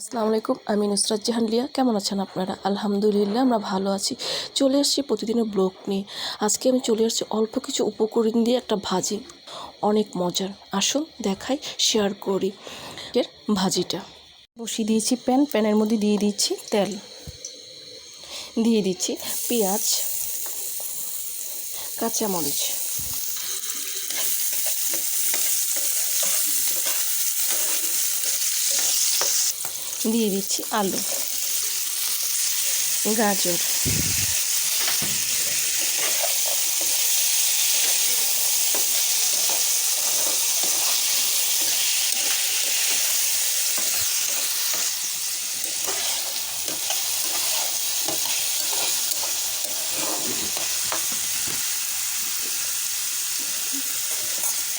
আসসালামু আলাইকুম, আমি নুসরাত জাহান লিয়া। কেমন আছেন আপনারা? আলহামদুলিল্লাহ আমরা ভালো আছি। চলে এসেছি প্রতিদিনের ব্লগ নিয়ে। আজকে আমি চলে এসেছি অল্প কিছু উপকরণ দিয়ে একটা ভাজি, অনেক মজার। আসুন দেখাই, শেয়ার করি এর ভাজিটা। বসিয়ে দিয়েছি প্যানের মধ্যে দিয়ে দিচ্ছি তেল, দিয়ে দিচ্ছি পেঁয়াজ, কাঁচামরিচ, দিয়ে দিচ্ছি আলু, গাজর,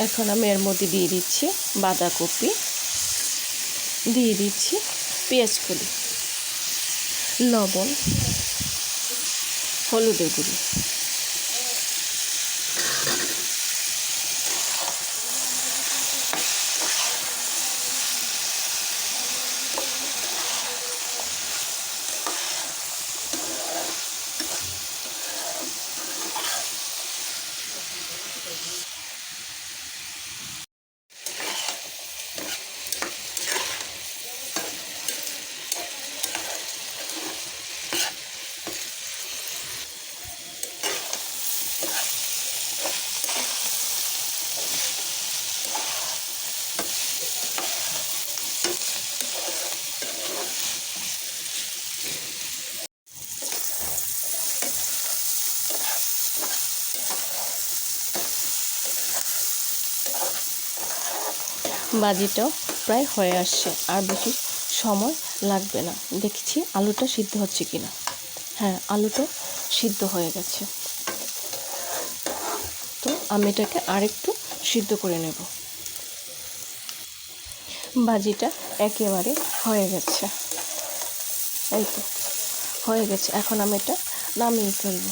এখন আমি এর মধ্যে দিয়ে দিচ্ছি বাঁধাকপি, দিয়ে দিচ্ছি পেঁয়াজকলি, লবণ, হলুদের গুঁড়ি, ভাজিটাও প্রায় হয়ে আসছে, আর বেশি সময় লাগবে না। দেখছি আলুটা সিদ্ধ হচ্ছে কিনা। হ্যাঁ, আলুটা সিদ্ধ হয়ে গেছে। তো আমি এটাকে আরেকটু সিদ্ধ করে নেব। ভাজিটা একেবারে হয়ে গেছে, এই তো হয়ে গেছে। এখন আমি এটা নামিয়ে ফেলব।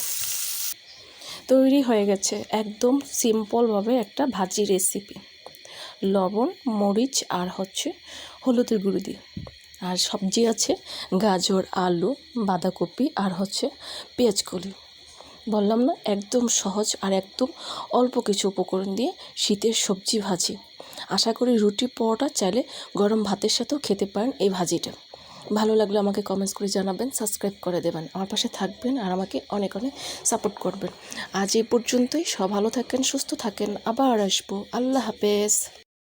তৈরি হয়ে গেছে একদম সিম্পলভাবে একটা ভাজি রেসিপি। লবণ, মরিচ আর হলুদের গুঁড়ো দিয়ে। আর সবজি আছে গাজর, আলু, বাঁধাকপি আর পেঁয়াজকলি। বললাম না, একদম সহজ আর একদম অল্প কিছু উপকরণ দিয়ে শীতের সবজি ভাজি। আশা করি রুটি, পরোটা, চাইলে গরম ভাতের সাথেও খেতে পারেন এই ভাজিটা। ভালো লাগলে আমাকে কমেন্টস করে জানাবেন, সাবস্ক্রাইব করে দেবেন, আমার পাশে থাকবেন আর আমাকে অনেক অনেক সাপোর্ট করবেন। আজ এই পর্যন্তই। সব ভালো থাকেন, সুস্থ থাকেন, আবার আসবো। আল্লাহ হাফেজ।